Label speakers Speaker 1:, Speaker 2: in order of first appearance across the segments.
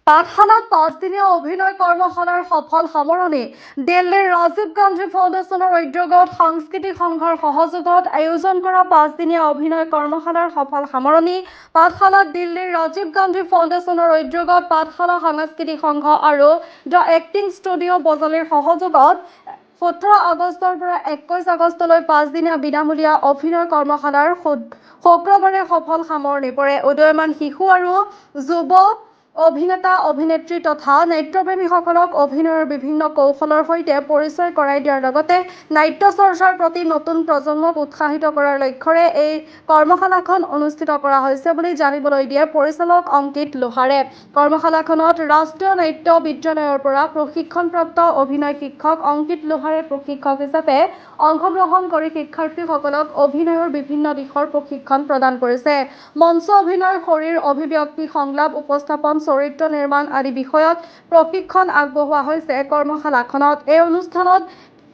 Speaker 1: পাঠশালাত 5 দিনীয়া অভিনয় কৰ্মশালাৰ সফল সামৰণি দিল্লীৰ ৰাজীৱ গান্ধী ফাউণ্ডেশ্যনৰ উদ্যোগত সাংস্কৃতিক সংঘৰ সহযোগত আয়োজন কৰা 5 দিনীয়া অভিনয় কৰ্মশালাৰ সফল সামৰণি পাঠশালাত দিল্লীৰ ৰাজীৱ গান্ধী ফাউণ্ডেশ্যনৰ উদ্যোগত পাঠশালা সাংস্কৃতিক সংঘ আৰু দ্য এক্টিং ষ্টুডিঅ' বজালীৰ সহযোগত 17 আগষ্টৰ পৰা 21 আগষ্টলৈ 5 দিনীয়া বিনামূলীয়া অভিনয় কৰ্মশালাৰ শুক্ৰবাৰে সফল সামৰণি পৰে। উদীয়মান শিশু আৰু যুৱ অভিনেতা অভিনেত্ৰী তথা নাট্যপ্ৰেমীসকলক অভিনয়ৰ বিভিন্ন কৌশলৰ সৈতে পৰিচয় কৰাই দিয়াৰ লগতে নাট্য চৰ্চাৰ প্ৰতি নতুন প্ৰজন্মক উৎসাহিত কৰাৰ লক্ষ্যৰে এই কৰ্মশালাখন অনুষ্ঠিত কৰা হৈছে বুলি জানিবলৈ দিয়ে পৰিচালক অংকিত লোহাৰে। কৰ্মশালাখনত ৰাষ্ট্ৰীয় নাট্য বিদ্যালয়ৰ পৰা প্ৰশিক্ষণপ্ৰাপ্ত অভিনয় শিক্ষক অংকিত লোহাৰে প্ৰশিক্ষক হিচাপে অংশগ্ৰহণ কৰি শিক্ষাৰ্থীসকলক অভিনয়ৰ বিভিন্ন দিশৰ প্ৰশিক্ষণ প্ৰদান কৰিছে। মঞ্চ অভিনয়, শৰীৰ অভিব্যক্তি, সংলাপ উপস্থাপন, চৰিত্ৰ নিৰ্মাণ আদি বিষয়ত প্ৰশিক্ষণ আগবঢ়োৱা হৈছে কৰ্মশালাখনত। এই অনুষ্ঠানত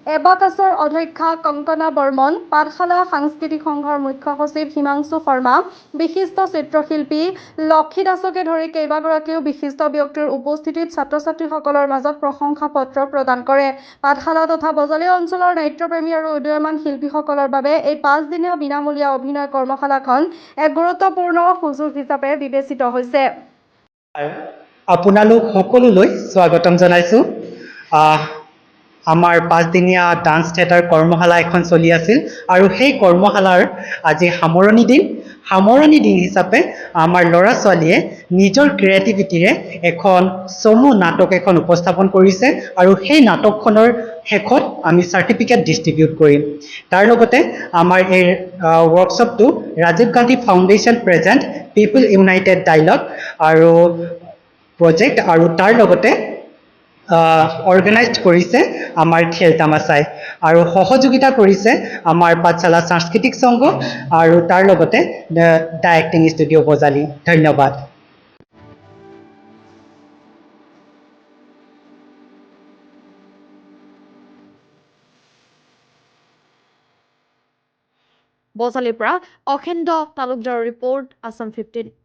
Speaker 1: এবাকাছৰ অধ্যক্ষা কংকনা বৰ্মন, পাঠশালা সাংস্কৃতিক সংঘৰ মুখ্য সচিব হিমাংশু শৰ্মা, বিশিষ্ট চিত্ৰশিল্পী লক্ষী দাসকে ধৰি কেইবাগৰাকীও বিশিষ্ট ব্যক্তিৰ উপস্থিতিত ছাত্ৰ-ছাত্ৰীসকলৰ মাজত প্ৰশংসা পত্ৰ প্ৰদান কৰে। পাঠশালা তথা বজালী অঞ্চলৰ নাট্যপ্ৰেমী আৰু উদীয়মান শিল্পীসকলৰ বাবে এই 5 দিনীয়া বিনামূলীয়া অভিনয় কৰ্মশালাখন এক গুৰুত্বপূৰ্ণ সুযোগ হিচাপে বিবেচিত হৈছে।
Speaker 2: আপোনালোক সকলোলৈ স্বাগতম জনাইছোঁ। আমাৰ 5 দিনীয়া ডান্স থিয়েটাৰ কৰ্মশালা এখন চলি আছিল আৰু সেই কৰ্মশালাৰ আজি সামৰণি দিন হিচাপে আমাৰ ল'ৰা ছোৱালীয়ে নিজৰ ক্ৰিয়েটিভিটিৰে এখন চমু নাটক এখন উপস্থাপন কৰিছে আৰু সেই নাটকখনৰ শেষত আমি চাৰ্টিফিকেট ডিষ্ট্ৰিবিউট কৰিম। তাৰ লগতে আমাৰ এই ৱৰ্কশ্বপটো ৰাজীৱ গান্ধী ফাউণ্ডেশ্যন প্ৰেজেণ্ট পিপল ইউনাইটেড ডাইলগ আৰু প্ৰজেক্ট আৰু তাৰ লগতে অৰ্গেনাইজ কৰিছে আমাৰ খেল তামাচাই আৰু সহযোগিতা কৰিছে আমাৰ পাঠশালা সাংস্কৃতিক সংঘ আৰু তাৰ লগতে দ্য এক্টিং ষ্টুডিঅ' বজালী। ধন্যবাদ।
Speaker 1: বজালীৰ পৰা অখেন্দ্ৰ তালুকদাৰৰ ৰিপৰ্ট, আছাম 15।